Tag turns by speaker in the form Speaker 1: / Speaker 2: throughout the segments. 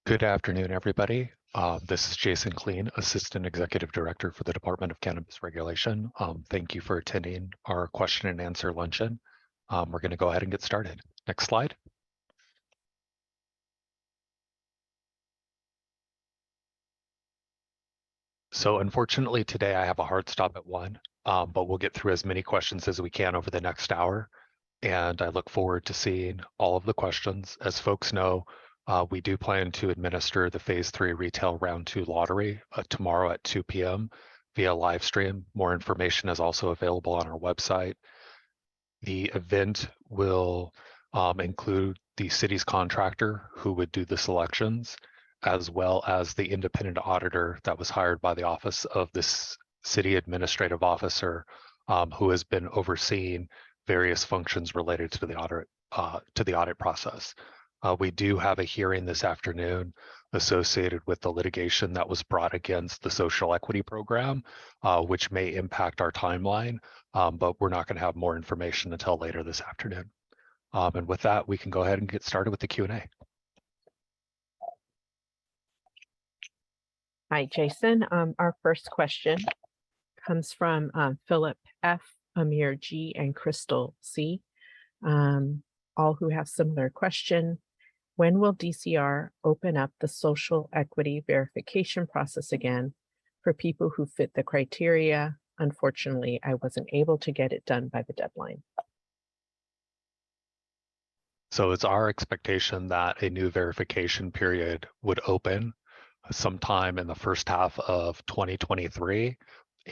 Speaker 1: Good afternoon, everybody. This is Jason Killeen, Assistant Executive Director for the Department of Cannabis Regulation. Thank you for attending our question and answer luncheon. We're going to go ahead and get started. Next slide. So unfortunately today I have a hard stop at 1, but we'll get through as many questions as we can over the next hour. And I look forward to seeing all of the questions. As folks know, we do plan to administer the Phase 3 Retail Round 2 lottery tomorrow at 2 p.m. via live stream. More information is also available on our website. The event will include the city's contractor who would do the selections, as well as the independent auditor that was hired by the Office of this City Administrative Officer, who has been overseeing various functions related to the audit process. We do have a hearing this afternoon associated with the litigation that was brought against the social equity program, which may impact our timeline, but we're not going to have more information until later this afternoon. And with that, we can go ahead and get started with the Q&A.
Speaker 2: Hi, Jason. Our first question comes from Philip F., Amir G., and Crystal C., all who have similar question. When will DCR open up the social equity verification process again for people who fit the criteria? Unfortunately, I wasn't able to get it done by the deadline.
Speaker 1: So it's our expectation that a new verification period would open sometime in the first half of 2023,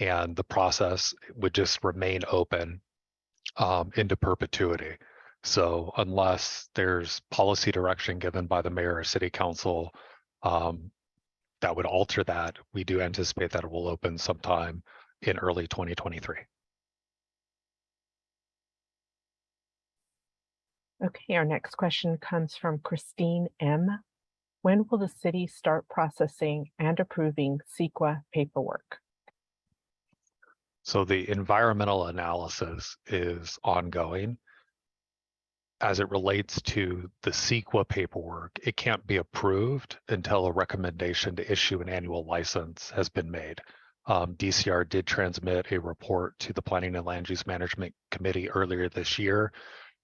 Speaker 1: and the process would just remain open into perpetuity. So unless there's policy direction given by the mayor or city council that would alter that, we do anticipate that it will open sometime in early 2023.
Speaker 2: Okay, our next question comes from Christine M. When will the city start processing and approving CEQA paperwork?
Speaker 1: So the environmental analysis is ongoing. As it relates to the CEQA paperwork, it can't be approved until a recommendation to issue an annual license has been made. DCR did transmit a report to the Planning and Land Use Management Committee earlier this year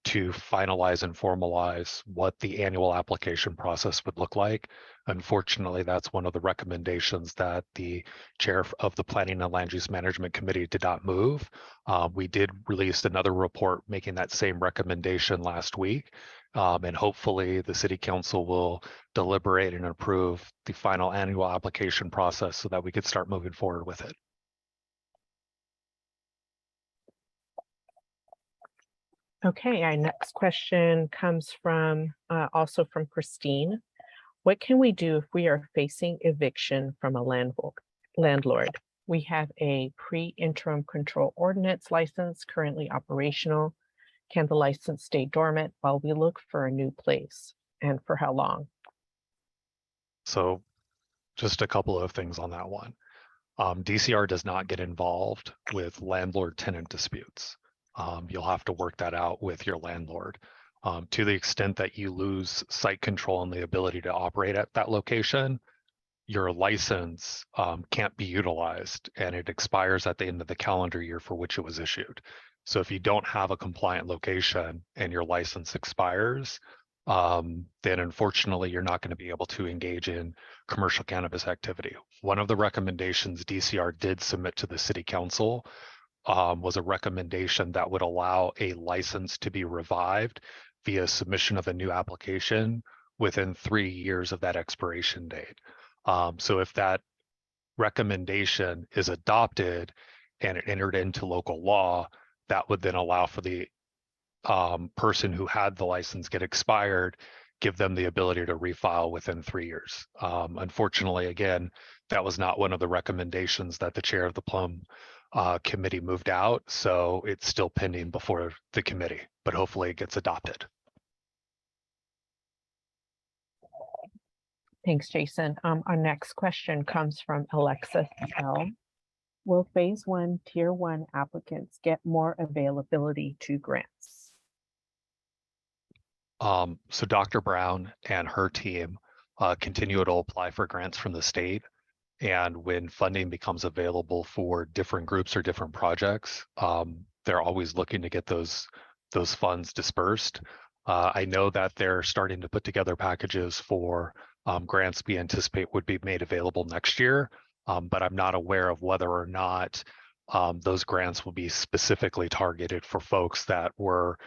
Speaker 1: to finalize and formalize what the annual application process would look like. Unfortunately, that's one of the recommendations that the chair of the Planning and Land Use Management Committee did not move. We did release another report making that same recommendation last week, and hopefully the City Council will deliberate and approve the final annual application process so that we could start moving forward with it.
Speaker 2: Okay, our next question comes from also from Christine. What can we do if we are facing eviction from a landlord? We have a pre-interim control ordinance license currently operational. Can the license stay dormant while we look for a new place, and for how long?
Speaker 1: So just a couple of things on that one. DCR does not get involved with landlord-tenant disputes. You'll have to work that out with your landlord. To the extent that you lose site control and the ability to operate at that location, your license can't be utilized and it expires at the end of the calendar year for which it was issued. So if you don't have a compliant location and your license expires, then unfortunately you're not going to be able to engage in commercial cannabis activity. One of the recommendations DCR did submit to the City Council was a recommendation that would allow a license to be revived via submission of a new application within 3 years of that expiration date. So if that recommendation is adopted and it entered into local law, that would then allow for the person who had the license get expired, give them the ability to refile within 3 years. Unfortunately, again, that was not one of the recommendations that the chair of the Plum committee moved out, so it's still pending before the committee, but hopefully it gets adopted.
Speaker 2: Thanks, Jason. Our next question comes from Alexis L. Will Phase 1 Tier 1 applicants get more availability to grants?
Speaker 1: So Dr. Brown and her team continue to apply for grants from the state. And when funding becomes available for different groups or different projects, they're always looking to get those funds dispersed. I know that they're starting to put together packages for grants we anticipate would be made available next year, but I'm not aware of whether or not those grants will be specifically targeted for folks that were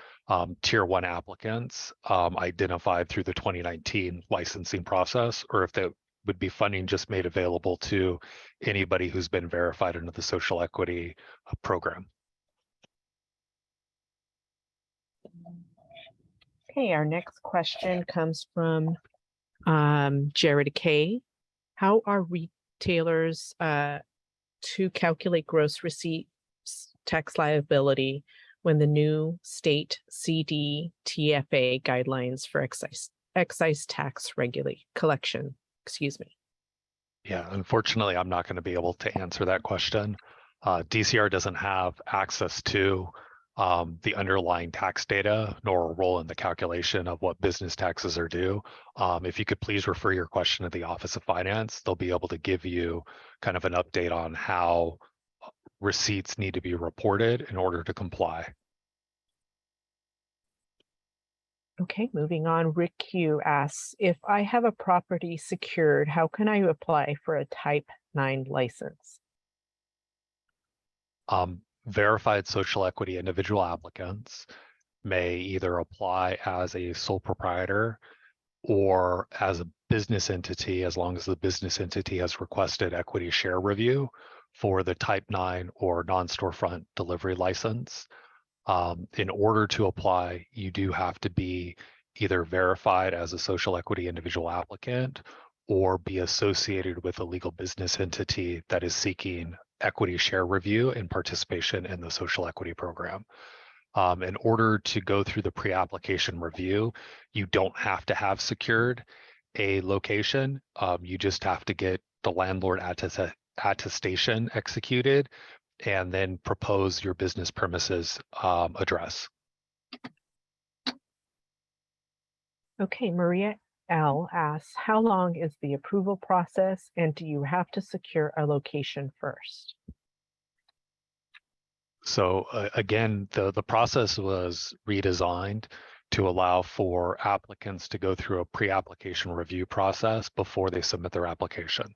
Speaker 1: tier 1 applicants identified through the 2019 licensing process, or if they would be funding just made available to anybody who's been verified under the social equity program.
Speaker 2: Okay, our next question comes from Jared K. How are retailers to calculate gross receipts tax liability when the new state CDTFA guidelines for excise tax collection? Excuse me.
Speaker 1: Yeah, unfortunately, I'm not going to be able to answer that question. DCR doesn't have access to the underlying tax data, nor a role in the calculation of what business taxes are due. If you could please refer your question to the Office of Finance, they'll be able to give you kind of an update on how receipts need to be reported in order to comply.
Speaker 2: Okay, moving on. Rick Q asks, if I have a property secured, how can I apply for a Type 9 license?
Speaker 1: Verified social equity individual applicants may either apply as a sole proprietor or as a business entity, as long as the business entity has requested equity share review for the Type 9 or non-storefront delivery license. In order to apply, you do have to be either verified as a social equity individual applicant or be associated with a legal business entity that is seeking equity share review and participation in the social equity program. In order to go through the pre-application review, you don't have to have secured a location. You just have to get the landlord attestation executed and then propose your business premises address.
Speaker 2: Okay, Maria L asks, how long is the approval process and do you have to secure a location first?
Speaker 1: So again, the process was redesigned to allow for applicants to go through a pre-application review process before they submit their application.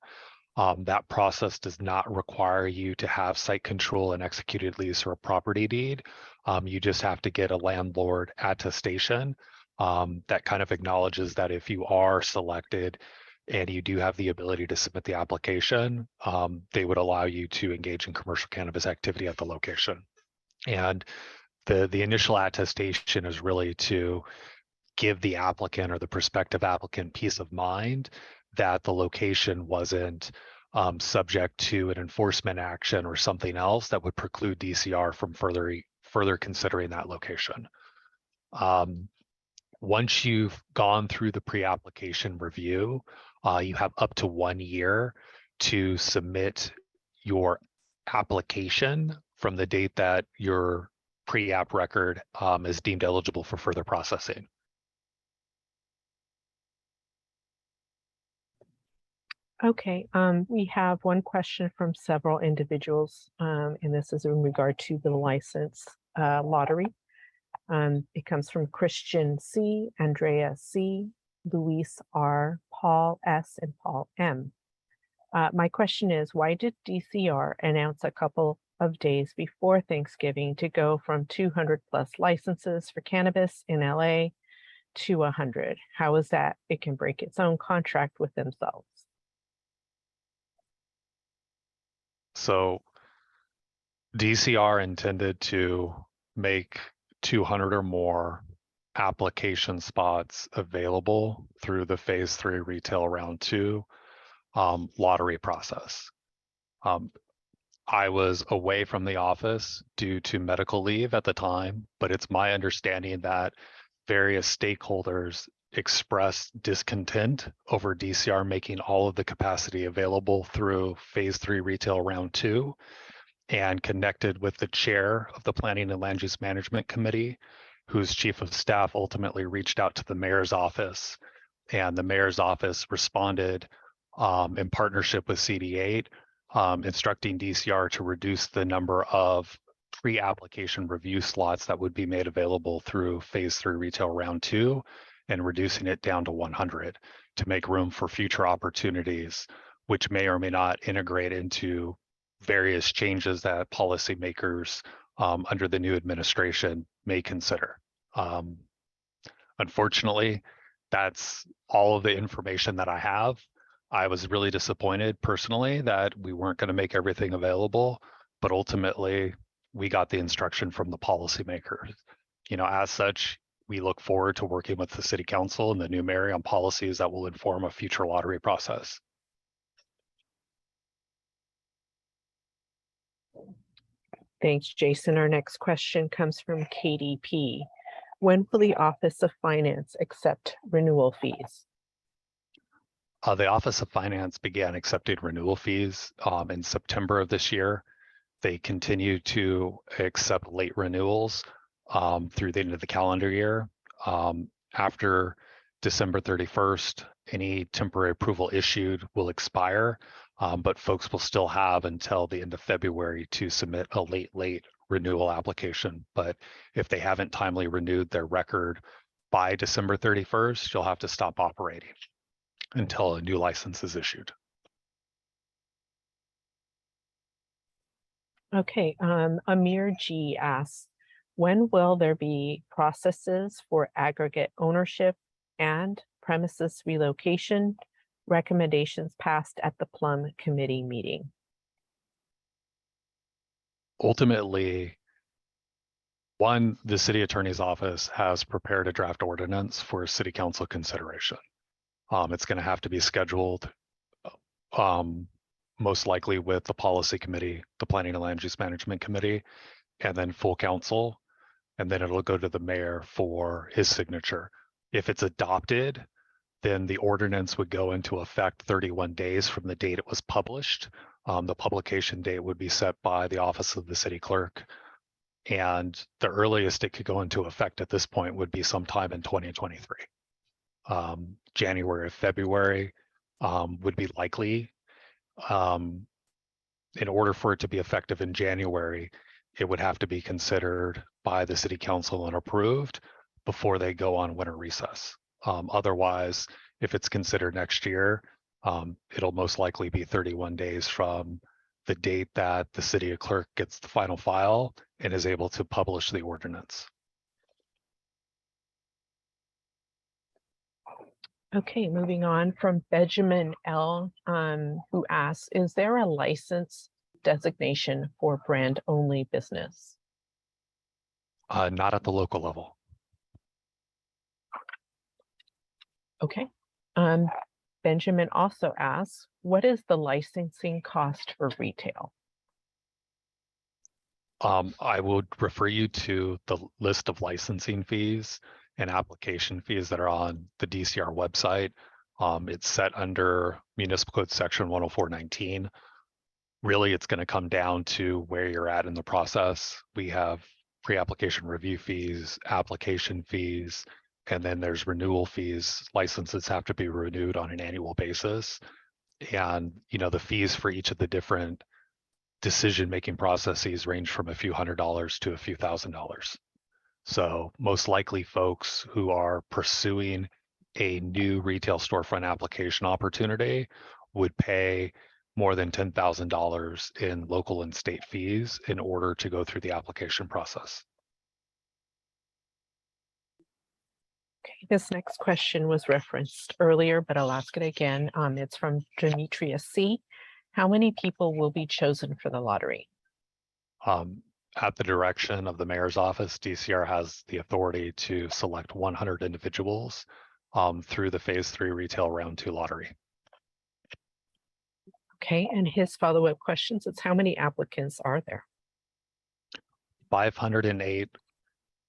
Speaker 1: That process does not require you to have site control, and executed lease, or a property deed. You just have to get a landlord attestation that kind of acknowledges that if you are selected and you do have the ability to submit the application, they would allow you to engage in commercial cannabis activity at the location. And the initial attestation is really to give the applicant or the prospective applicant peace of mind that the location wasn't subject to an enforcement action or something else that would preclude DCR from further considering that location. Once you've gone through the pre-application review, you have up to 1 year to submit your application from the date that your pre-app record is deemed eligible for further processing.
Speaker 2: Okay, we have one question from several individuals, and this is in regard to the license lottery. It comes from Christian C, Andrea C, Luis R, Paul S, and Paul M. My question is, why did DCR announce a couple of days before Thanksgiving to go from 200 plus licenses for cannabis in LA to 100? How is that? It can break its own contract with themselves.
Speaker 1: So DCR intended to make 200 or more application spots available through the phase 3 retail round 2 lottery process. I was away from the office due to medical leave at the time, but it's my understanding that various stakeholders expressed discontent over DCR making all of the capacity available through phase 3 retail round 2, and connected with the chair of the Planning and Land Use Management Committee, whose chief of staff ultimately reached out to the mayor's office and the mayor's office responded in partnership with CD8, instructing DCR to reduce the number of pre-application review slots that would be made available through phase 3 retail round 2 and reducing it down to 100 to make room for future opportunities, which may or may not integrate into various changes that policymakers under the new administration may consider. Unfortunately, that's all of the information that I have. I was really disappointed personally that we weren't going to make everything available, but ultimately we got the instruction from the policymakers. As such, we look forward to working with the city council and the new mayor on policies that will inform a future lottery process.
Speaker 2: Thanks, Jason. Our next question comes from KDP. When will the Office of Finance accept renewal fees?
Speaker 1: The Office of Finance began accepting renewal fees in September of this year. They continue to accept late renewals through the end of the calendar year. After December 31st, any temporary approval issued will expire, but folks will still have until the end of February to submit a late renewal application. But if they haven't timely renewed their record by December 31st, you'll have to stop operating until a new license is issued.
Speaker 2: Okay, Amir G asks, when will there be processes for aggregate ownership and premises relocation recommendations passed at the Plum Committee meeting?
Speaker 1: Ultimately, the city attorney's office has prepared a draft ordinance for city council consideration. It's going to have to be scheduled most likely with the policy committee, the planning and land use management committee, and then full council. And then it'll go to the mayor for his signature. If it's adopted, then the ordinance would go into effect 31 days from the date it was published. The publication date would be set by the office of the city clerk. And the earliest it could go into effect at this point would be sometime in 2023. January or February would be likely. In order for it to be effective in January, it would have to be considered by the city council and approved before they go on winter recess. Otherwise, if it's considered next year, it'll most likely be 31 days from the date that the city clerk gets the final file and is able to publish the ordinance.
Speaker 2: Okay, moving on from Benjamin L, who asks, is there a license designation for brand-only business?
Speaker 1: Not at the local level.
Speaker 2: Okay. Benjamin also asks, what is the licensing cost for retail?
Speaker 1: I would refer you to the list of licensing fees and application fees that are on the DCR website. It's set under Municipal Code Section 104.19. Really, it's going to come down to where you're at in the process. We have pre-application review fees, application fees, and then there's renewal fees. Licenses have to be renewed on an annual basis. And, the fees for each of the different decision-making processes range from a few $100s to a few $1,000s. So most likely folks who are pursuing a new retail storefront application opportunity would pay more than $10,000 in local and state fees in order to go through the application process.
Speaker 2: Okay, this next question was referenced earlier, but I'll ask it again. It's from Demetria C. How many people will be chosen for the lottery?
Speaker 1: At the direction of the mayor's office, DCR has the authority to select 100 individuals through the phase 3 retail round 2 lottery.
Speaker 2: Okay, and his follow-up questions is how many applicants are there?
Speaker 1: 508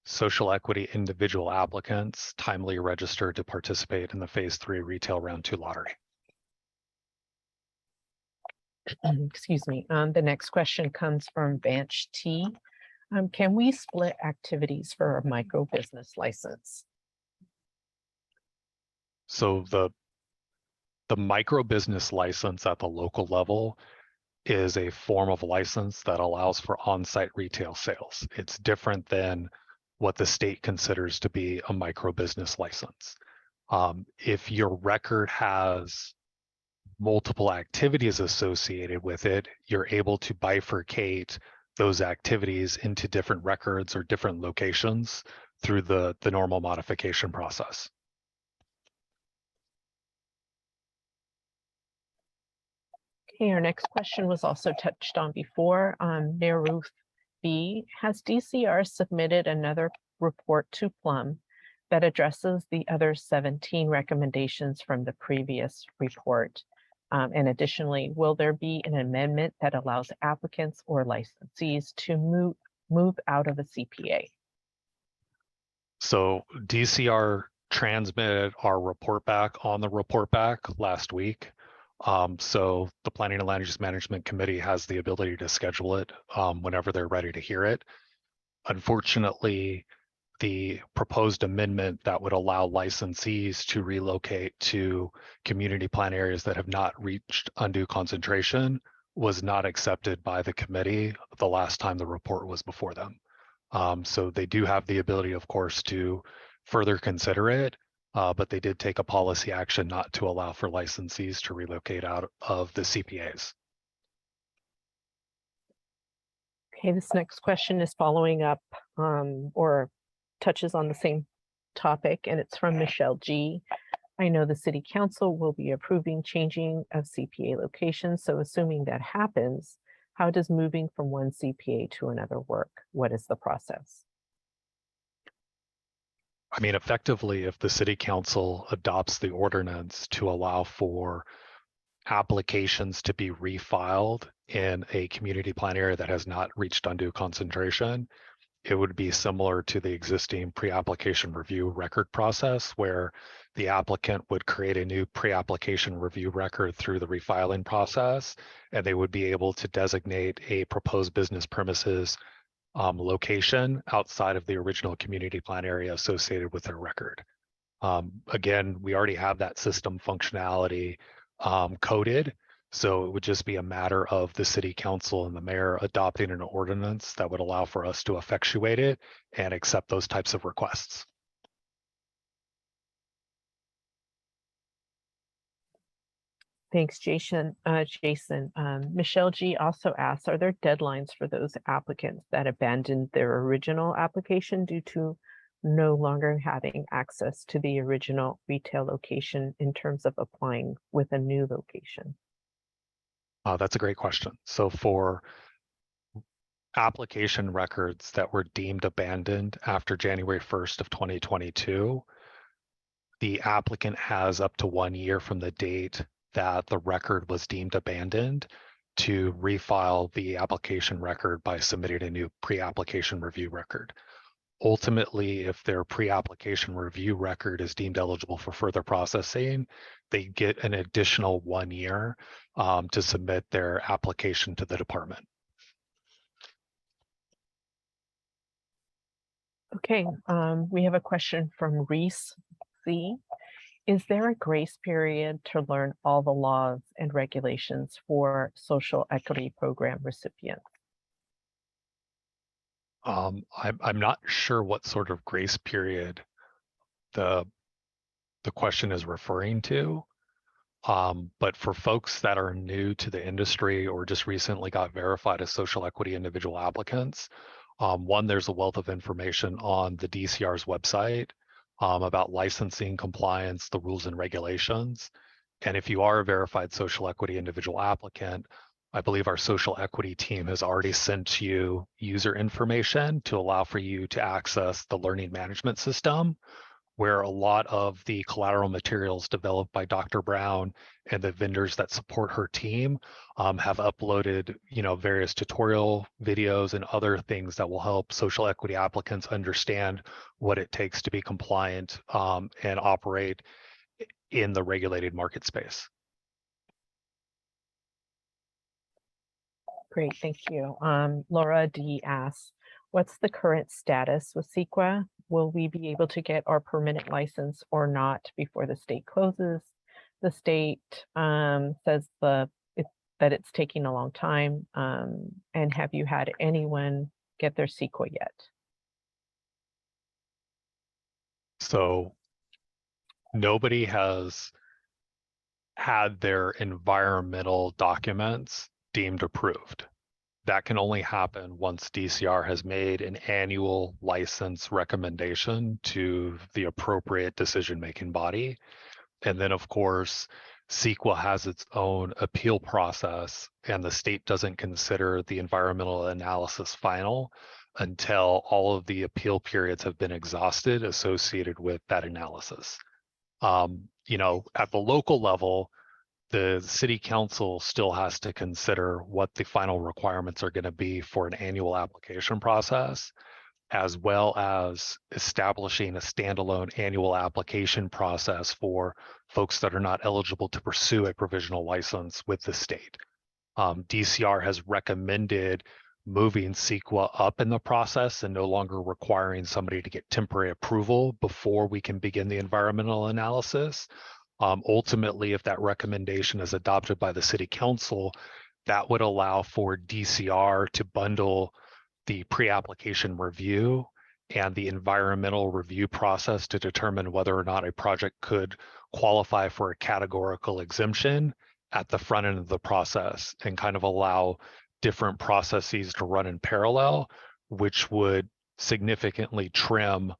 Speaker 1: social equity individual applicants timely registered to participate in the phase 3 retail round 2 lottery.
Speaker 2: Excuse me. The next question comes from Vanch T. Can we split activities for a micro business license?
Speaker 1: So the micro business license at the local level is a form of license that allows for on-site retail sales. It's different than what the state considers to be a micro business license. If your record has multiple activities associated with it, you're able to bifurcate those activities into different records or different locations through the normal modification process.
Speaker 2: Okay, our next question was also touched on before. Mayor Ruth B, has DCR submitted another report to Plum that addresses the other 17 recommendations from the previous report? And additionally, will there be an amendment that allows applicants or licensees to move out of a CPA?
Speaker 1: So DCR transmitted our report back on the report back last week. So the Planning and Land Use Management Committee has the ability to schedule it whenever they're ready to hear it. Unfortunately, the proposed amendment that would allow licensees to relocate to community plan areas that have not reached undue concentration was not accepted by the committee the last time the report was before them. So they do have the ability, of course, to further consider it, but they did take a policy action not to allow for licensees to relocate out of the CPAs.
Speaker 2: Okay, this next question is following up or touches on the same topic, and it's from Michelle G. I know the City Council will be approving changing of CPA locations. So assuming that happens, how does moving from one CPA to another work? What is the process?
Speaker 1: I mean, effectively, if the City Council adopts the ordinance to allow for applications to be refiled in a community plan area that has not reached undue concentration, it would be similar to the existing pre-application review record process where the applicant would create a new pre-application review record through the refiling process, and they would be able to designate a proposed business premises location outside of the original community plan area associated with their record. Again, we already have that system functionality coded. So it would just be a matter of the city council and the mayor adopting an ordinance that would allow for us to effectuate it and accept those types of requests.
Speaker 2: Thanks, Jason. Michelle G also asks, are there deadlines for those applicants that abandoned their original application due to no longer having access to the original retail location in terms of applying with a new location?
Speaker 1: That's a great question. So for application records that were deemed abandoned after January 1st of 2022, the applicant has up to 1 year from the date that the record was deemed abandoned to refile the application record by submitting a new pre-application review record. Ultimately, if their pre-application review record is deemed eligible for further processing, they get an additional 1 year to submit their application to the department.
Speaker 2: Okay, we have a question from Reese C. Is there a grace period to learn all the laws and regulations for social equity program recipients?
Speaker 1: I'm not sure what sort of grace period the question is referring to. But for folks that are new to the industry or just recently got verified as social equity individual applicants, one, there's a wealth of information on the DCR's website about licensing, compliance, the rules and regulations. And if you are a verified social equity individual applicant, I believe our social equity team has already sent you user information to allow for you to access the learning management system, where a lot of the collateral materials developed by Dr. Brown and the vendors that support her team have uploaded, various tutorial videos and other things that will help social equity applicants understand what it takes to be compliant and operate in the regulated market space.
Speaker 2: Great, thank you. Laura D asks, what's the current status with CEQA? will we be able to get our permanent license or not before the state closes? The state says that it's taking a long time. And have you had anyone get their CEQA yet?
Speaker 1: So nobody has had their environmental documents deemed approved. That can only happen once DCR has made an annual license recommendation to the appropriate decision-making body. And then, of course, CEQA has its own appeal process, and the state doesn't consider the environmental analysis final until all of the appeal periods have been exhausted associated with that analysis. At the local level, the city council still has to consider what the final requirements are going to be for an annual application process, as well as establishing a standalone annual application process for folks that are not eligible to pursue a provisional license with the state. DCR has recommended moving CEQA up in the process and no longer requiring somebody to get temporary approval before we can begin the environmental analysis. Ultimately, if that recommendation is adopted by the city council, that would allow for DCR to bundle the pre-application review and the environmental review process to determine whether or not a project could qualify for a categorical exemption at the front end of the process, and kind of allow different processes to run in parallel, which would significantly trim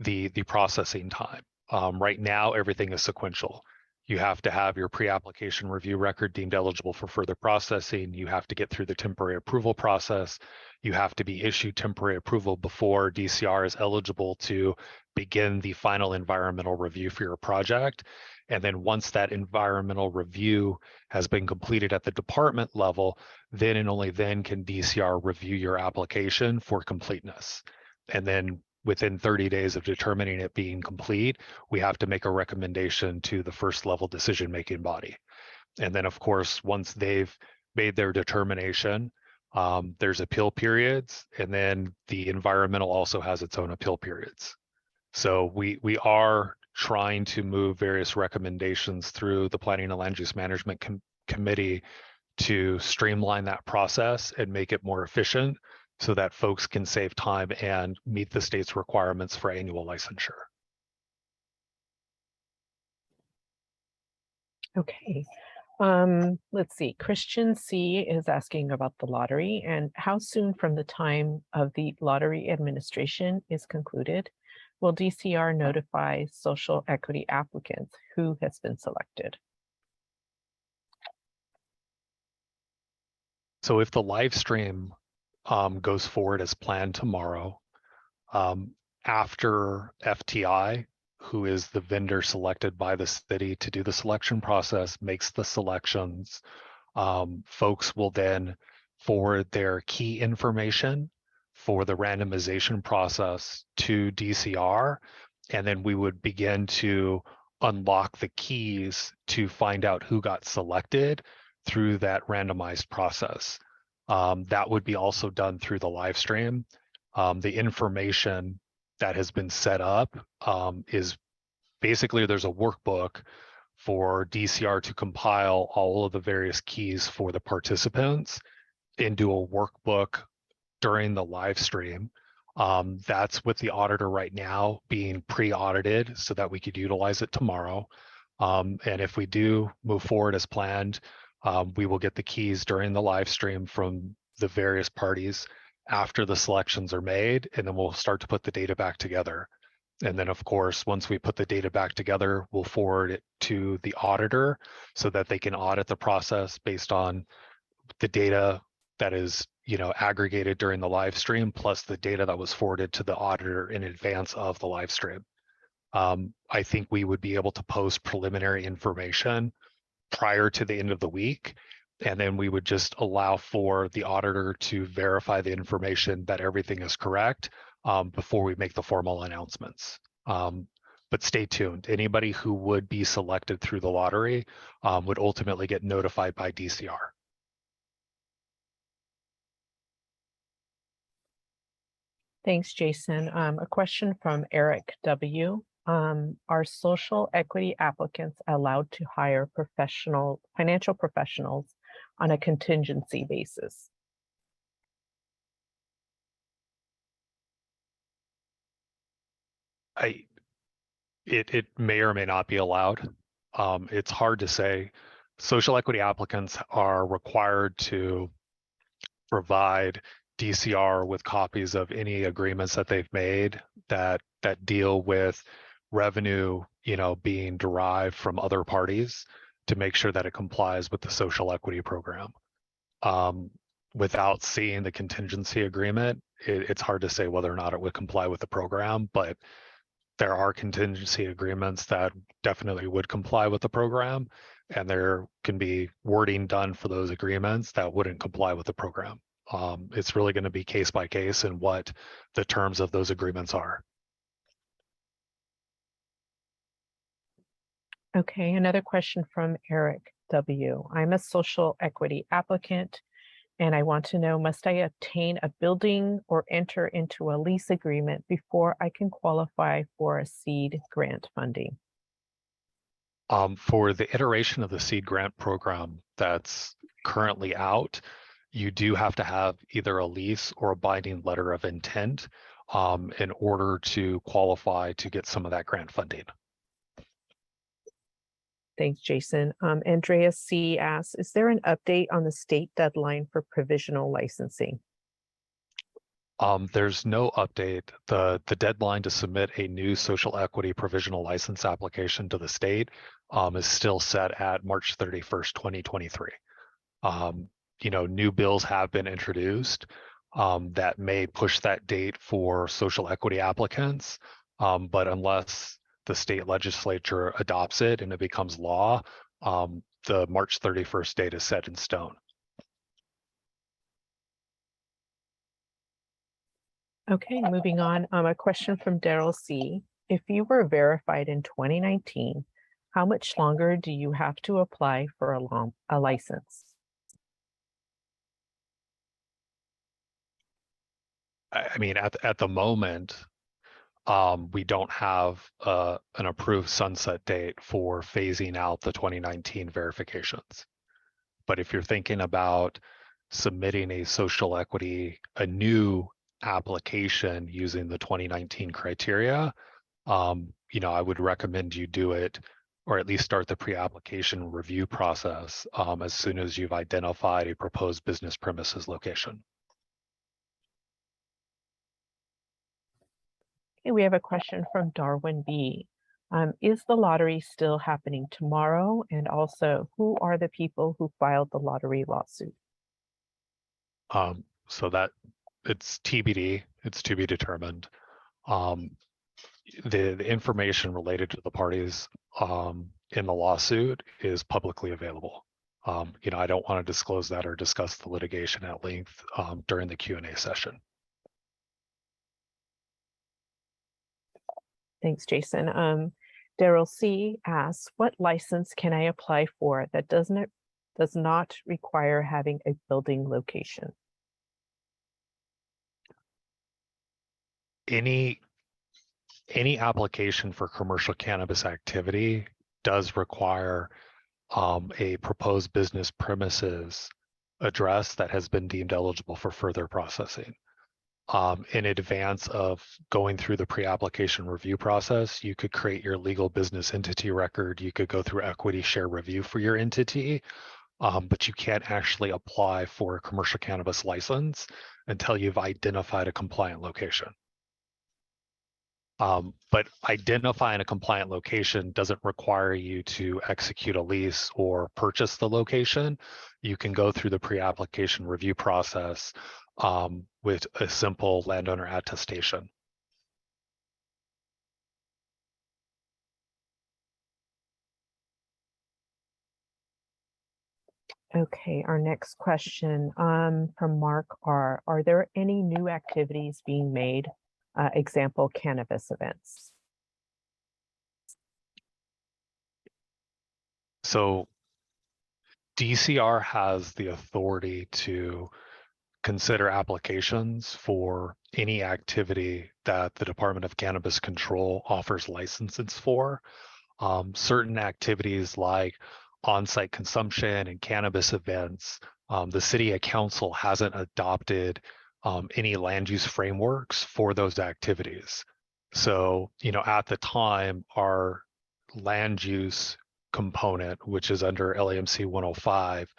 Speaker 1: the processing time. Right now, everything is sequential. You have to have your pre-application review record deemed eligible for further processing. You have to get through the temporary approval process. You have to be issued temporary approval before DCR is eligible to begin the final environmental review for your project. And then once that environmental review has been completed at the department level, then and only then can DCR review your application for completeness. And then within 30 days of determining it being complete, we have to make a recommendation to the first level decision-making body. And then, of course, once they've made their determination, there's appeal periods, and then the environmental also has its own appeal periods. So we are trying to move various recommendations through the Planning and Land Use Management Committee to streamline that process and make it more efficient so that folks can save time and meet the state's requirements for annual licensure.
Speaker 2: Okay. Let's see. Christian C is asking about the lottery and how soon from the time of the lottery administration is concluded will DCR notify social equity applicants who has been selected?
Speaker 1: So if the live stream goes forward as planned tomorrow, after FTI, who is the vendor selected by the city to do the selection process, makes the selections, folks will then forward their key information for the randomization process to DCR, and then we would begin to unlock the keys to find out who got selected through that randomized process. That would be also done through the live stream. The information that has been set up is basically there's a workbook for DCR to compile all of the various keys for the participants into a workbook during the live stream. That's with the auditor right now being pre-audited so that we could utilize it tomorrow. And if we do move forward as planned, we will get the keys during the live stream from the various parties after the selections are made, and then we'll start to put the data back together. And then, of course, once we put the data back together, we'll forward it to the auditor so that they can audit the process based on the data that is, aggregated during the live stream, plus the data that was forwarded to the auditor in advance of the live stream. I think we would be able to post preliminary information prior to the end of the week, and then we would just allow for the auditor to verify the information that everything is correct before we make the formal announcements. But stay tuned. Anybody who would be selected through the lottery would ultimately get notified by DCR.
Speaker 2: Thanks, Jason. A question from Eric W. Are social equity applicants allowed to hire financial professionals on a contingency basis?
Speaker 1: It may or may not be allowed. It's hard to say. Social equity applicants are required to provide DCR with copies of any agreements that they've made that deal with revenue, being derived from other parties to make sure that it complies with the social equity program. Without seeing the contingency agreement, it's hard to say whether or not it would comply with the program, but there are contingency agreements that definitely would comply with the program, and there can be wording done for those agreements that wouldn't comply with the program. It's really going to be case by case and what the terms of those agreements are.
Speaker 2: Okay, another question from Eric W. I'm a social equity applicant, and I want to know, must I obtain a building or enter into a lease agreement before I can qualify for a seed grant funding?
Speaker 1: For the iteration of the seed grant program that's currently out, you do have to have either a lease or a binding letter of intent in order to qualify to get some of that grant funding.
Speaker 2: Thanks, Jason. Andreas C. asks, is there an update on the state deadline for provisional licensing?
Speaker 1: There's no update. The deadline to submit a new social equity provisional license application to the state is still set at March 31st, 2023. New bills have been introduced that may push that date for social equity applicants, but unless the state legislature adopts it and it becomes law, the March 31st date is set in stone.
Speaker 2: Okay, moving on. A question from Daryl C. If you were verified in 2019, how much longer do you have to apply for a license?
Speaker 1: I mean, at the moment, we don't have an approved sunset date for phasing out the 2019 verifications. But if you're thinking about submitting a new application using the 2019 criteria, I would recommend you do it, or at least start the pre-application review process as soon as you've identified a proposed business premises location.
Speaker 2: Okay, we have a question from Darwin B. Is the lottery still happening tomorrow? And also, who are the people who filed the lottery lawsuit?
Speaker 1: So that it's TBD, it's to be determined. The information related to the parties in the lawsuit is publicly available. I don't want to disclose that or discuss the litigation at length during the Q&A session.
Speaker 2: Thanks, Jason. Daryl C. asks, what license can I apply for that does not require having a building location?
Speaker 1: Any application for commercial cannabis activity does require a proposed business premises address that has been deemed eligible for further processing. In advance of going through the pre-application review process, you could create your legal business entity record. You could go through equity share review for your entity, but you can't actually apply for a commercial cannabis license until you've identified a compliant location. But identifying a compliant location doesn't require you to execute a lease or purchase the location. You can go through the pre-application review process with a simple landowner attestation.
Speaker 2: Okay, our next question from Mark R. Are there any new activities being made? Example, cannabis events.
Speaker 1: So DCR has the authority to consider applications for any activity that the Department of Cannabis Control offers licenses for. Certain activities like on-site consumption and cannabis events, the city council hasn't adopted any land use frameworks for those activities. So, at the time, our land use component, which is under LAMC 105,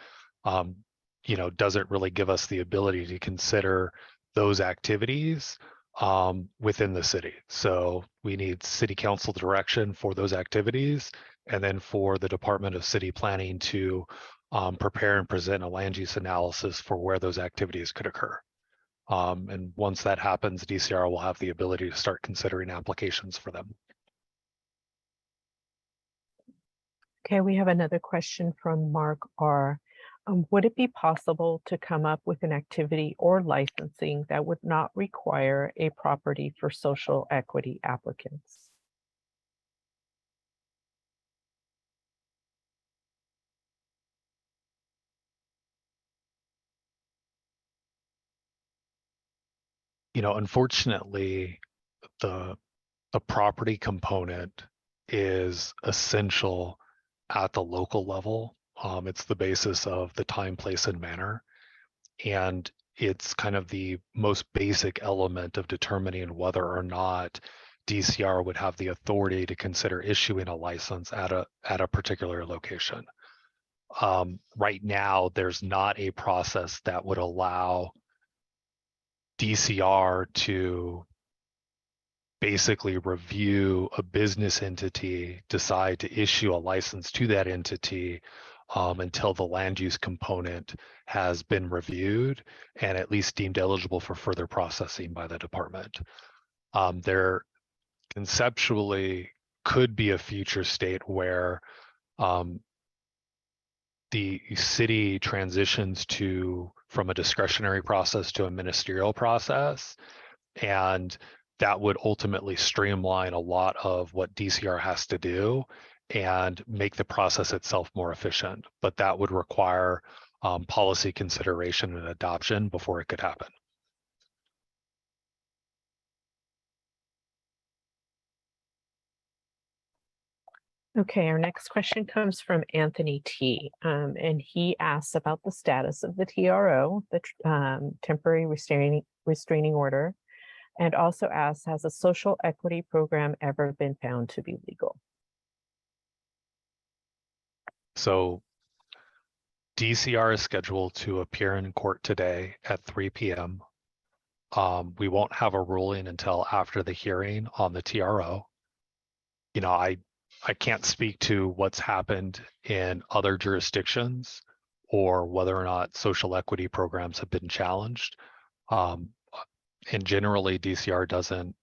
Speaker 1: doesn't really give us the ability to consider those activities within the city. So we need city council direction for those activities, and then for the Department of City Planning to prepare and present a land use analysis for where those activities could occur. And once that happens, DCR will have the ability to start considering applications for them.
Speaker 2: Okay, we have another question from Mark R. Would it be possible to come up with an activity or licensing that would not require a property for social equity applicants?
Speaker 1: Unfortunately, the property component is essential at the local level. It's the basis of the time, place, and manner. And it's kind of the most basic element of determining whether or not DCR would have the authority to consider issuing a license at a particular location. Right now, there's not a process that would allow DCR to basically review a business entity, decide to issue a license to that entity until the land use component has been reviewed and at least deemed eligible for further processing by the department. There conceptually could be a future state where the city transitions from a discretionary process to a ministerial process, and that would ultimately streamline a lot of what DCR has to do and make the process itself more efficient. But that would require policy consideration and adoption before it could happen.
Speaker 2: Okay, our next question comes from Anthony T. And he asks about the status of the TRO, the temporary restraining order, and also asks, has a social equity program ever been found to be legal?
Speaker 1: So DCR is scheduled to appear in court today at 3 p.m. We won't have a ruling until after the hearing on the TRO. I can't speak to what's happened in other jurisdictions or whether or not social equity programs have been challenged. And generally, DCR doesn't,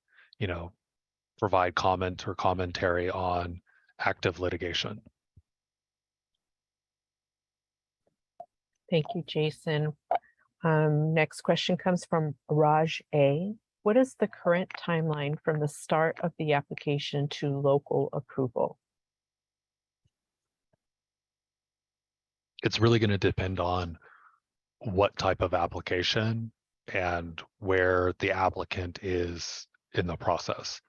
Speaker 1: provide comment or commentary on active litigation.
Speaker 2: Thank you, Jason. Next question comes from Raj A. What is the current timeline from the start of the application to local approval?
Speaker 1: It's really going to depend on what type of application and where the applicant is in the process.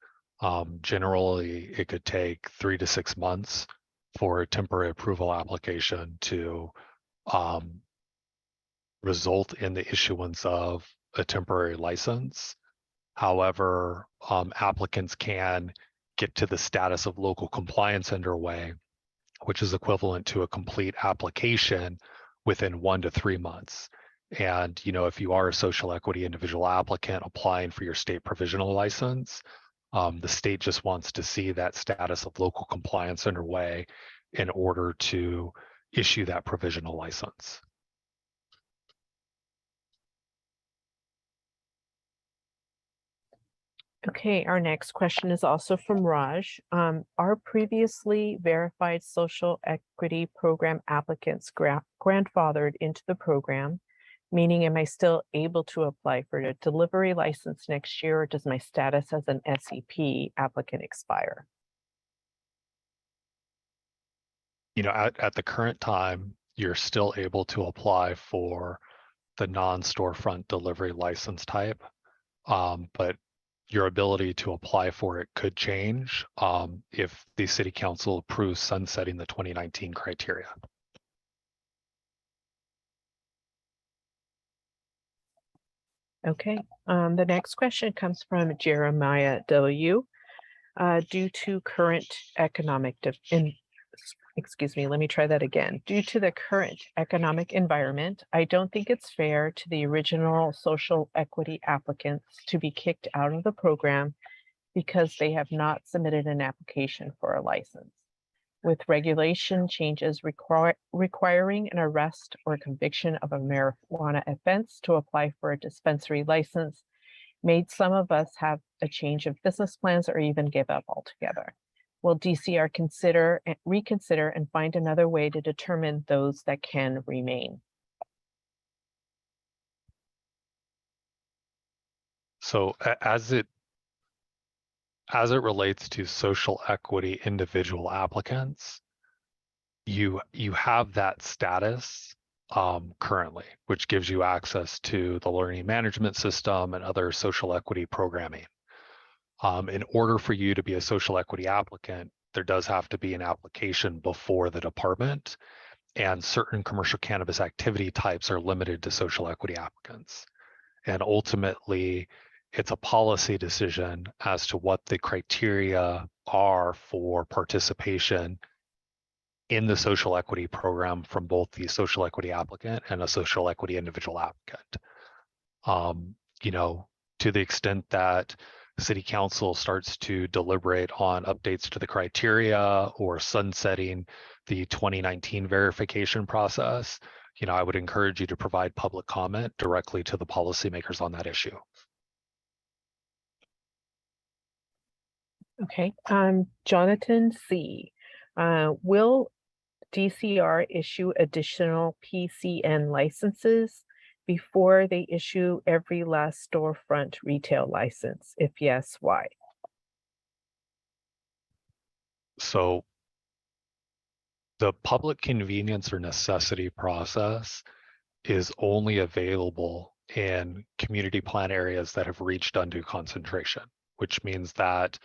Speaker 1: Generally, it could take 3 to 6 months for a temporary approval application to result in the issuance of a temporary license. However, applicants can get to the status of local compliance underway, which is equivalent to a complete application within 1 to 3 months. And, if you are a social equity individual applicant applying for your state provisional license, the state just wants to see that status of local compliance underway in order to issue that provisional license.
Speaker 2: Okay, our next question is also from Raj. Are previously verified social equity program applicants grandfathered into the program? Meaning, am I still able to apply for a delivery license next year, or does my status as an SEP applicant expire?
Speaker 1: At the current time, you're still able to apply for the non-storefront delivery license type, but your ability to apply for it could change if the city council approves sunsetting the 2019 criteria.
Speaker 2: Okay, the next question comes from Jeremiah W. Due to current economic, excuse me, let me try that again. Due to the current economic environment, I don't think it's fair to the original social equity applicants to be kicked out of the program because they have not submitted an application for a license. With regulation changes requiring an arrest or conviction of a marijuana offense to apply for a dispensary license, made some of us have a change of business plans or even give up altogether. Will DCR reconsider and find another way to determine those that can remain?
Speaker 1: So as it relates to social equity individual applicants, you have that status currently, which gives you access to the learning management system and other social equity programming. In order for you to be a social equity applicant, there does have to be an application before the department, and certain commercial cannabis activity types are limited to social equity applicants. And ultimately, it's a policy decision as to what the criteria are for participation in the social equity program from both the social equity applicant and a social equity individual applicant. You know, to the extent that City Council starts to deliberate on updates to the criteria or sunsetting the 2019 verification process, you know, I would encourage you to provide public comment directly to the policymakers on that issue.
Speaker 2: Okay, Jonathan C. Will DCR issue additional PCN licenses before they issue every last storefront retail license? If yes, why?
Speaker 1: So the public convenience or necessity process is only available in community plan areas that have reached undue concentration, which means that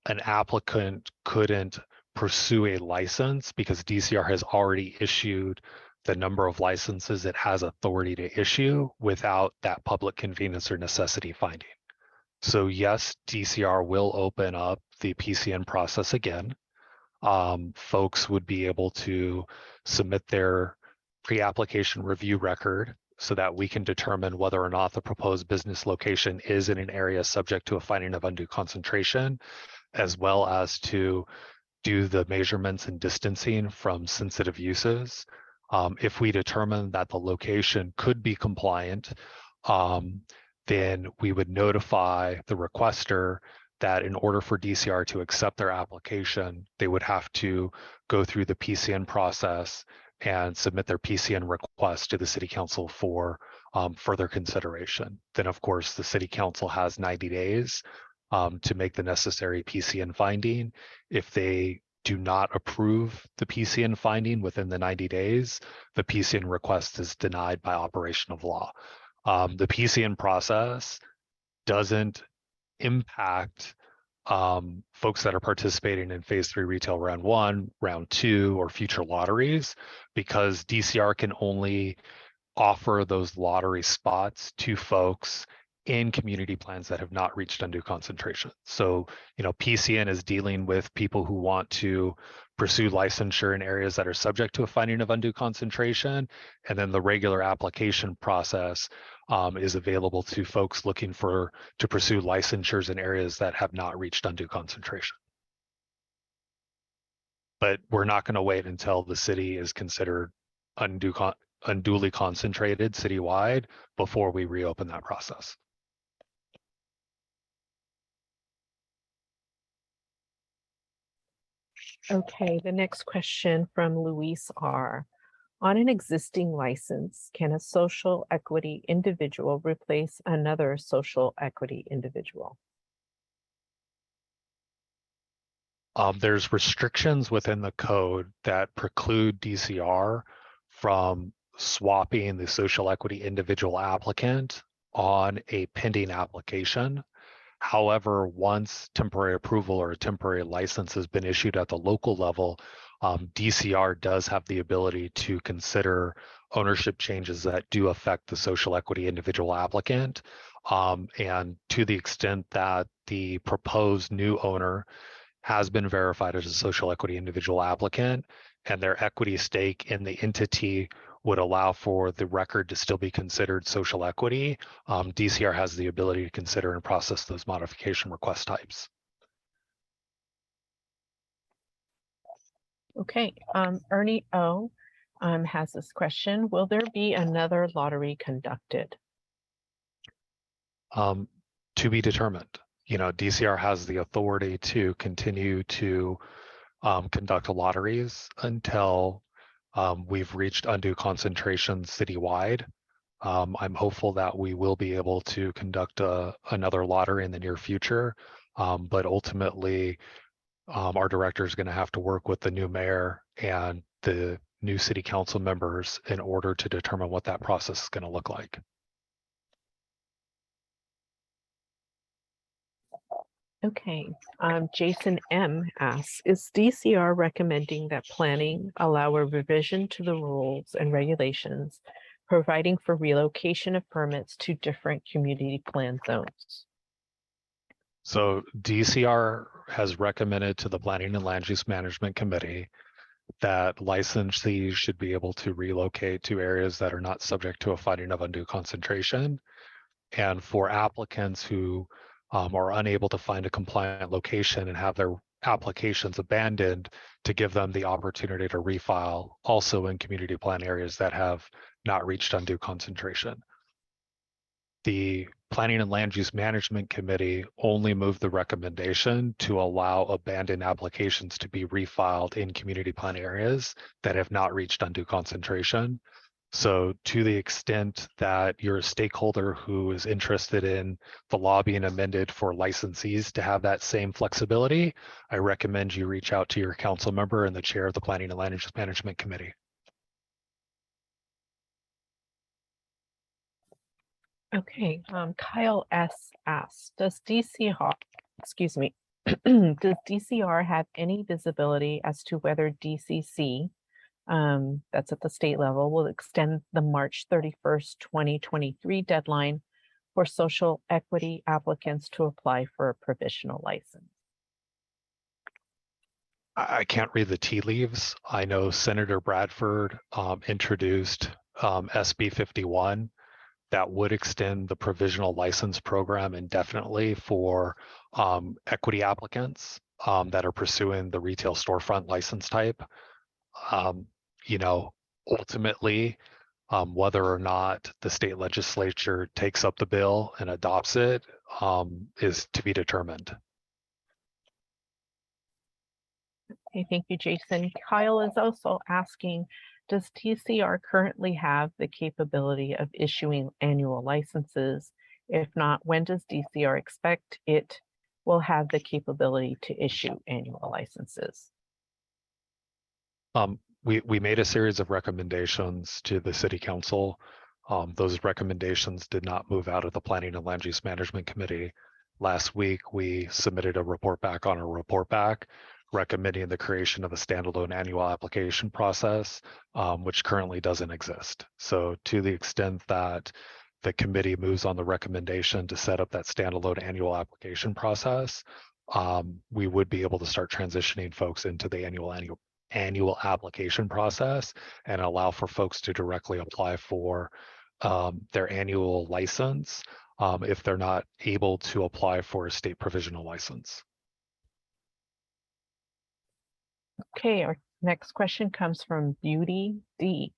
Speaker 1: an applicant couldn't pursue a license because DCR has already issued the number of licenses it has authority to issue without that public convenience or necessity finding. So yes, DCR will open up the PCN process again. Folks would be able to submit their pre-application review record so that we can determine whether or not the proposed business location is in an area subject to a finding of undue concentration, as well as to do the measurements and distancing from sensitive uses. If we determine that the location could be compliant, then we would notify the requester that in order for DCR to accept their application, they would have to go through the PCN process and submit their PCN request to the City Council for further consideration. Then, of course, the City Council has 90 days to make the necessary PCN finding. If they do not approve the PCN finding within the 90 days, the PCN request is denied by operation of law. The PCN process doesn't impact folks that are participating in phase 3 retail round 1, round 2, or future lotteries, because DCR can only offer those lottery spots to folks in community plans that have not reached undue concentration. So, you know, PCN is dealing with people who want to pursue licensure in areas that are subject to a finding of undue concentration. And then the regular application process is available to folks looking to pursue licensures in areas that have not reached undue concentration. But we're not going to wait until the city is considered unduly concentrated citywide before we reopen that process.
Speaker 2: Okay, the next question from Luis R. On an existing license, can a social equity individual replace another social equity individual?
Speaker 1: There's restrictions within the code that preclude DCR from swapping the social equity individual applicant on a pending application. However, once temporary approval or a temporary license has been issued at the local level, DCR does have the ability to consider ownership changes that do affect the social equity individual applicant. And to the extent that the proposed new owner has been verified as a social equity individual applicant and their equity stake in the entity would allow for the record to still be considered social equity, DCR has the ability to consider and process those modification request types.
Speaker 2: Okay, Ernie O has this question. Will there be another lottery conducted?
Speaker 1: To be determined. You know, DCR has the authority to continue to conduct lotteries until we've reached undue concentration citywide. I'm hopeful that we will be able to conduct another lottery in the near future, but ultimately our director is going to have to work with the new mayor and the new city council members in order to determine what that process is going to look like.
Speaker 2: Okay, Jason M asks, is DCR recommending that planning allow a revision to the rules and regulations, providing for relocation of permits to different community plan zones?
Speaker 1: So DCR has recommended to the Planning and Land Use Management Committee that licensees should be able to relocate to areas that are not subject to a finding of undue concentration. And for applicants who are unable to find a compliant location and have their applications abandoned, to give them the opportunity to refile also in community plan areas that have not reached undue concentration. The Planning and Land Use Management Committee only moved the recommendation to allow abandoned applications to be refiled in community plan areas that have not reached undue concentration. So to the extent that you're a stakeholder who is interested in the law being amended for licensees to have that same flexibility, I recommend you reach out to your council member and the chair of the Planning and Land Use Management Committee.
Speaker 2: Okay, Kyle S asks, does DCR, excuse me, does DCR have any visibility as to whether DCC, that's at the state level, will extend the March 31st, 2023 deadline for social equity applicants to apply for a provisional license?
Speaker 1: I can't read the tea leaves. I know Senator Bradford introduced SB 51 that would extend the provisional license program indefinitely for equity applicants that are pursuing the retail storefront license type. You know, ultimately, whether or not the state legislature takes up the bill and adopts it is to be determined.
Speaker 2: Okay, thank you, Jason. Kyle is also asking, does DCR currently have the capability of issuing annual licenses? If not, when does DCR expect it will have the capability to issue annual licenses?
Speaker 1: We made a series of recommendations to the city council. Those recommendations did not move out of the Planning and Land Use Management Committee. Last week, we submitted a report back on a report back recommending the creation of a standalone annual application process, which currently doesn't exist. So to the extent that the committee moves on the recommendation to set up that standalone annual application process, we would be able to start transitioning folks into the annual application process and allow for folks to directly apply for their annual license if they're not able to apply for a state provisional license.
Speaker 2: Okay, our next question comes from Beauty D.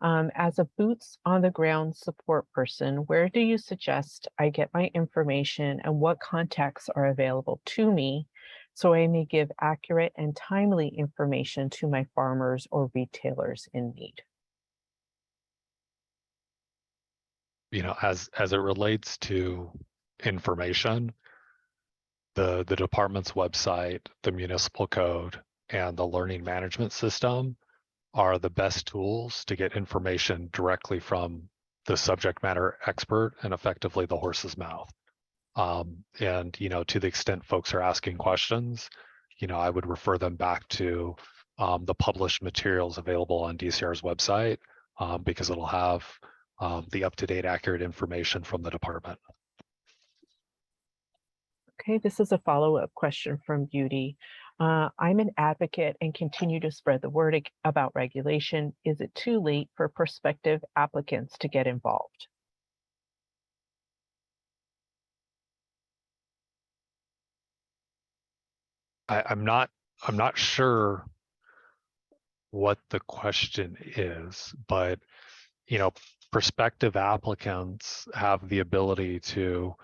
Speaker 2: As a boots on the ground support person, where do you suggest I get my information and what contacts are available to me so I may give accurate and timely information to my farmers or retailers in need?
Speaker 1: You know, as it relates to information, the department's website, the municipal code, and the learning management system are the best tools to get information directly from the subject matter expert and effectively the horse's mouth. And, you know, to the extent folks are asking questions, you know, I would refer them back to the published materials available on DCR's website because it'll have the up-to-date accurate information from the department.
Speaker 2: Okay, this is a follow-up question from Beauty. I'm an advocate and continue to spread the word about regulation. Is it too late for prospective applicants to get involved?
Speaker 1: I'm not sure what the question is, but you know, prospective applicants have the ability to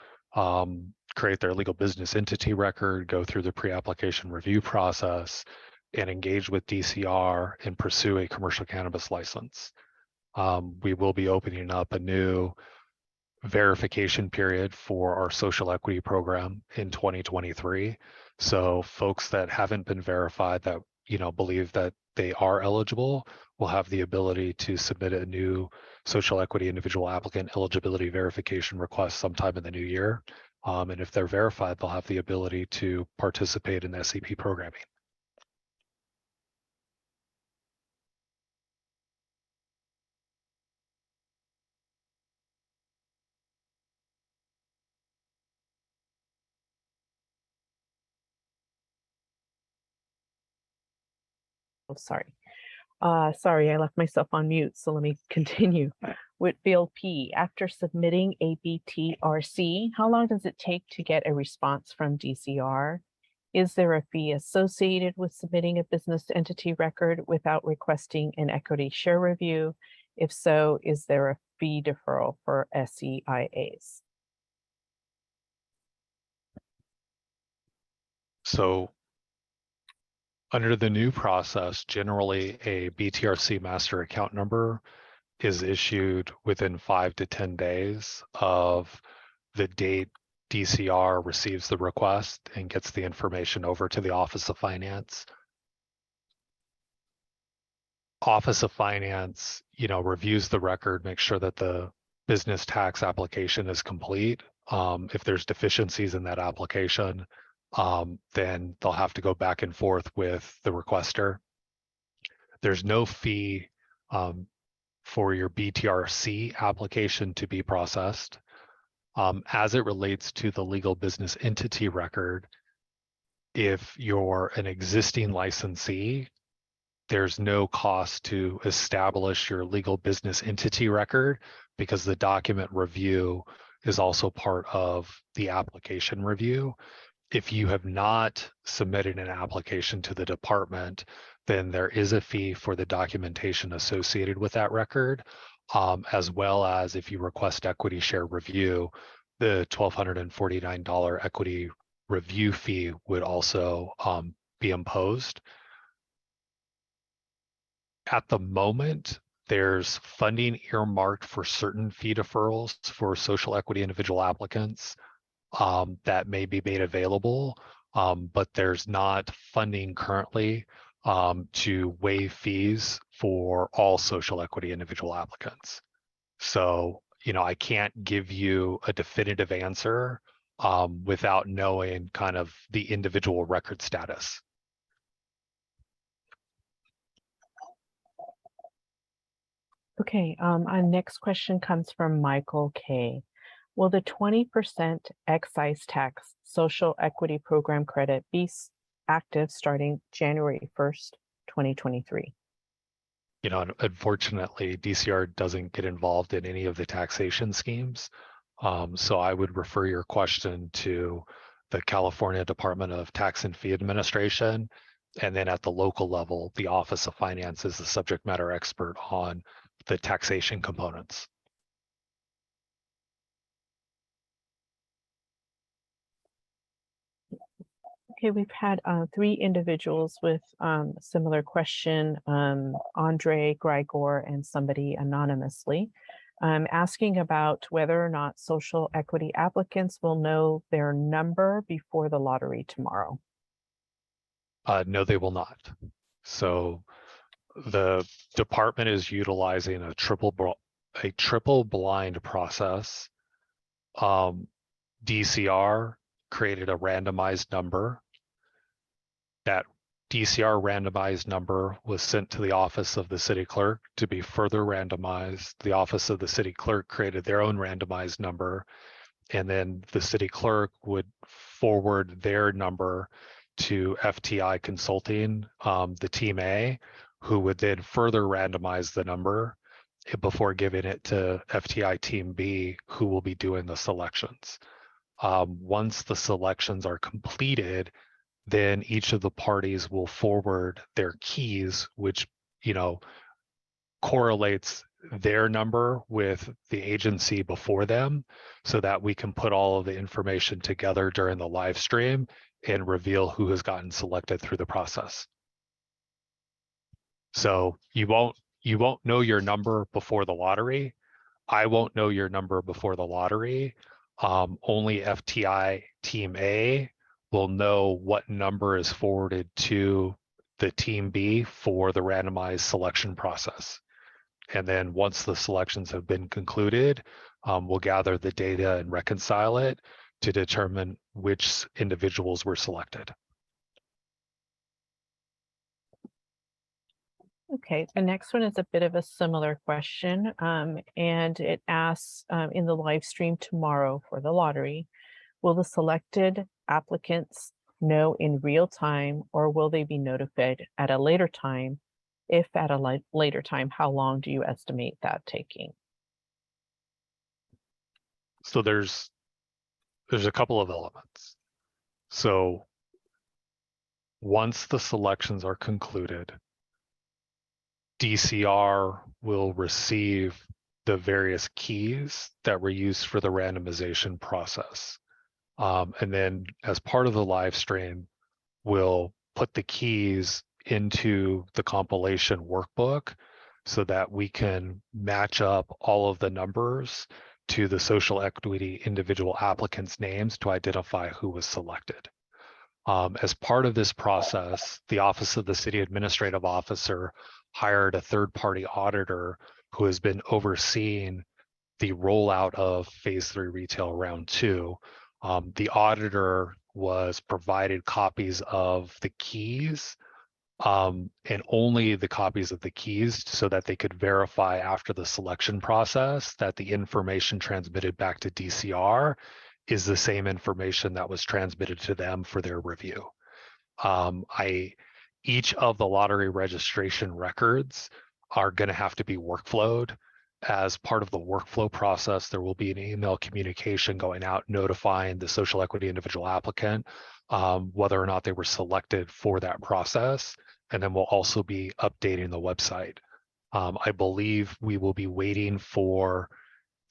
Speaker 1: create their legal business entity record, go through the pre-application review process, and engage with DCR and pursue a commercial cannabis license. We will be opening up a new verification period for our social equity program in 2023. So folks that haven't been verified that, you know, believe that they are eligible will have the ability to submit a new social equity individual applicant eligibility verification request sometime in the new year. And if they're verified, they'll have the ability to participate in SEP programming.
Speaker 2: Oh, sorry. Sorry, I left myself on mute, so let me continue. Whitfield P, after submitting a BTRC, how long does it take to get a response from DCR? Is there a fee associated with submitting a business entity record without requesting an equity share review? If so, is there a fee deferral for SEIAs?
Speaker 1: So under the new process, generally a BTRC master account number is issued within 5 to 10 days of the date DCR receives the request and gets the information over to the Office of Finance. Office of Finance, you know, reviews the record, makes sure that the business tax application is complete. If there's deficiencies in that application, then they'll have to go back and forth with the requester. There's no fee for your BTRC application to be processed. As it relates to the legal business entity record, if you're an existing licensee, there's no cost to establish your legal business entity record because the document review is also part of the application review. If you have not submitted an application to the department, then there is a fee for the documentation associated with that record, as well as if you request equity share review, the $1,249 equity review fee would also be imposed. At the moment, there's funding earmarked for certain fee deferrals for social equity individual applicants that may be made available, but there's not funding currently to waive fees for all social equity individual applicants. So, you know, I can't give you a definitive answer without knowing kind of the individual record status.
Speaker 2: Okay, our next question comes from Michael K. Will the 20% excise tax social equity program credit be active starting January 1st, 2023?
Speaker 1: You know, unfortunately, DCR doesn't get involved in any of the taxation schemes. So I would refer your question to the California Department of Tax and Fee Administration. And then at the local level, the Office of Finance is the subject matter expert on the taxation components.
Speaker 2: Okay, we've had 3 individuals with a similar question, Andre, Grigor, and somebody anonymously, asking about whether or not social equity applicants will know their number before the lottery tomorrow.
Speaker 1: No, they will not. So The department is utilizing a triple blind process. DCR created a randomized number. That DCR randomized number was sent to the office of the city clerk to be further randomized. The office of the city clerk created their own randomized number, and then the city clerk would forward their number to FTI Consulting, the team A, who would then further randomize the number before giving it to FTI team B, who will be doing the selections. Once the selections are completed, then each of the parties will forward their keys, which, correlates their number with the agency before them, so that we can put all of the information together during the live stream and reveal who has gotten selected through the process. So you won't know your number before the lottery. I won't know your number before the lottery. Only FTI team A will know what number is forwarded to the team B for the randomized selection process. And then once the selections have been concluded, we'll gather the data and reconcile it to determine which individuals were selected.
Speaker 2: Okay, the next one is a bit of a similar question, and it asks, in the live stream tomorrow for the lottery, will the selected applicants know in real time, or will they be notified at a later time? If at a later time, how long do you estimate that taking?
Speaker 1: So there's a couple of elements. So once the selections are concluded, DCR will receive the various keys that were used for the randomization process. And then as part of the live stream, we'll put the keys into the compilation workbook so that we can match up all of the numbers to the social equity individual applicants' names to identify who was selected. As part of this process, the Office of the City Administrative Officer hired a third-party auditor who has been overseeing the rollout of Phase 3 Retail Round 2. The auditor was provided copies of the keys, and only the copies of the keys, so that they could verify after the selection process that the information transmitted back to DCR is the same information that was transmitted to them for their review. Each of the lottery registration records are going to have to be workflowed. As part of the workflow process, there will be an email communication going out notifying the social equity individual applicant whether or not they were selected for that process. And then we'll also be updating the website. I believe we will be waiting for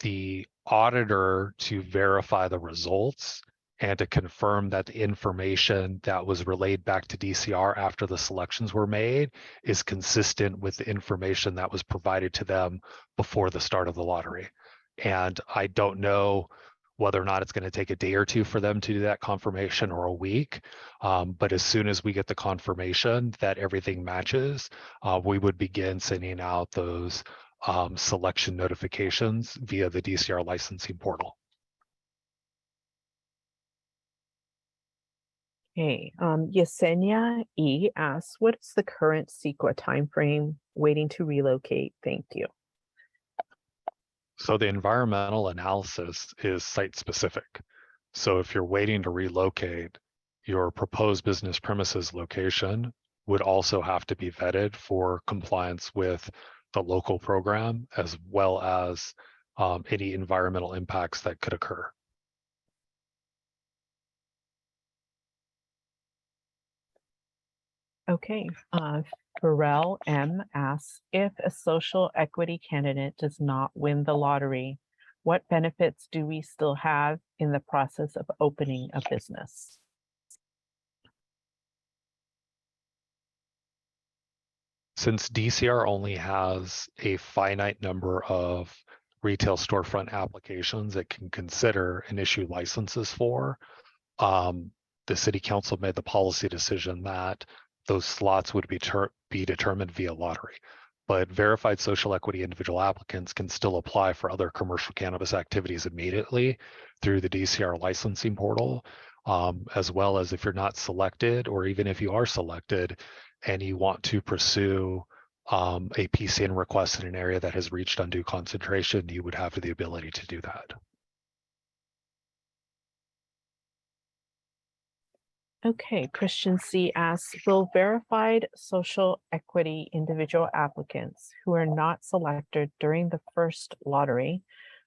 Speaker 1: the auditor to verify the results and to confirm that the information that was relayed back to DCR after the selections were made is consistent with the information that was provided to them before the start of the lottery. And I don't know whether or not it's going to take a day or two for them to do that confirmation, or a week. But as soon as we get the confirmation that everything matches, we would begin sending out those selection notifications via the DCR licensing portal.
Speaker 2: Okay, Yesenia E asks, what is the current CEQA timeframe waiting to relocate? Thank you.
Speaker 1: So the environmental analysis is site specific. So if you're waiting to relocate, your proposed business premises location would also have to be vetted for compliance with the local program, as well as any environmental impacts that could occur.
Speaker 2: Okay, Pharrell M asks, if a social equity candidate does not win the lottery, what benefits do we still have in the process of opening a business?
Speaker 1: Since DCR only has a finite number of retail storefront applications it can consider and issue licenses for, the city council made the policy decision that those slots would be be determined via lottery. But verified social equity individual applicants can still apply for other commercial cannabis activities immediately through the DCR licensing portal, as well as if you're not selected, or even if you are selected and you want to pursue a PCN request in an area that has reached undue concentration, you would have the ability to do that.
Speaker 2: Okay, Christian C asks, will verified social equity individual applicants who are not selected during the first lottery,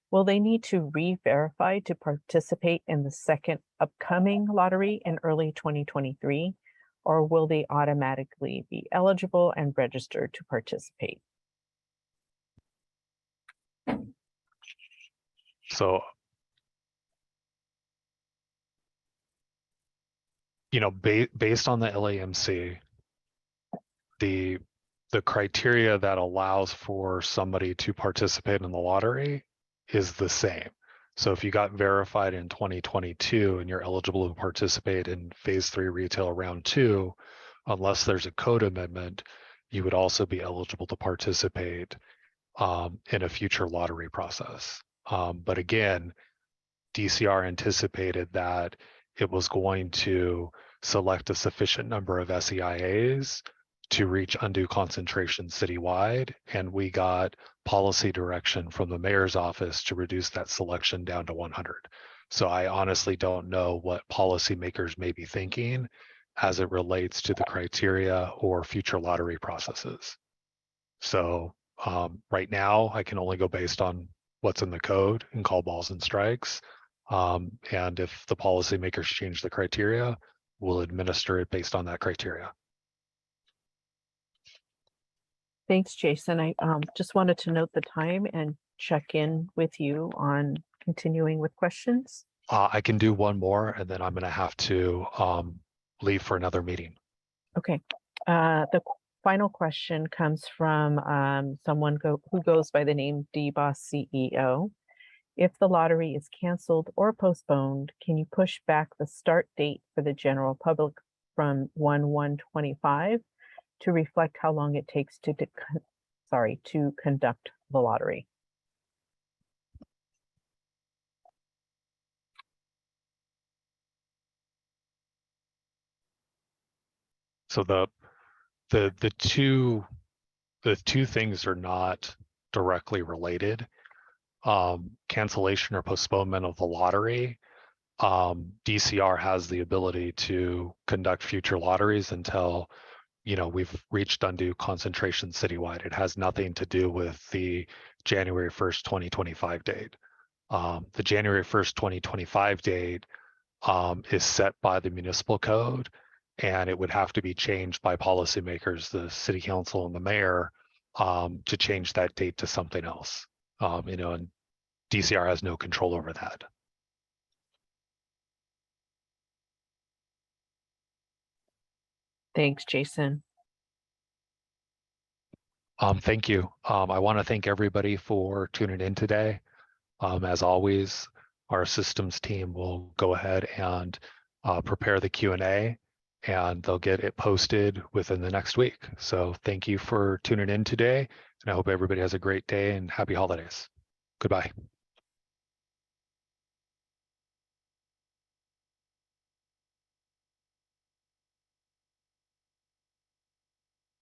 Speaker 2: will they need to re-verify to participate in the second upcoming lottery in early 2023, or will they automatically be eligible and registered to participate?
Speaker 1: So, based on the LAMC, the criteria that allows for somebody to participate in the lottery is the same. So if you got verified in 2022 and you're eligible to participate in phase 3 retail round 2, unless there's a code amendment, you would also be eligible to participate in a future lottery process. But again, DCR anticipated that it was going to select a sufficient number of SEIAs to reach undue concentration citywide, and we got policy direction from the mayor's office to reduce that selection down to 100. So I honestly don't know what policymakers may be thinking as it relates to the criteria or future lottery processes. So right now, I can only go based on what's in the code and call balls and strikes. And if the policymakers change the criteria, we'll administer it based on that criteria.
Speaker 2: Thanks, Jason. I just wanted to note the time and check in with you on continuing with questions.
Speaker 1: I can do one more, and then I'm going to have to leave for another meeting.
Speaker 2: Okay. The final question comes from someone who goes by the name DBOS CEO. If the lottery is canceled or postponed, can you push back the start date for the general public from 1/1/25 to reflect how long it takes to conduct the lottery?
Speaker 1: So the two things are not directly related. Cancellation or postponement of the lottery, DCR has the ability to conduct future lotteries until we've reached undue concentration citywide. It has nothing to do with the January 1st, 2025 date. The January 1st, 2025 date is set by the municipal code, and it would have to be changed by policymakers, the city council and the mayor, to change that date to something else. And DCR has no control over that.
Speaker 2: Thanks, Jason.
Speaker 1: Thank you. I want to thank everybody for tuning in today. As always, our systems team will go ahead and prepare the Q&A, and they'll get it posted within the next week. So thank you for tuning in today, and I hope everybody has a great day and happy holidays. Goodbye.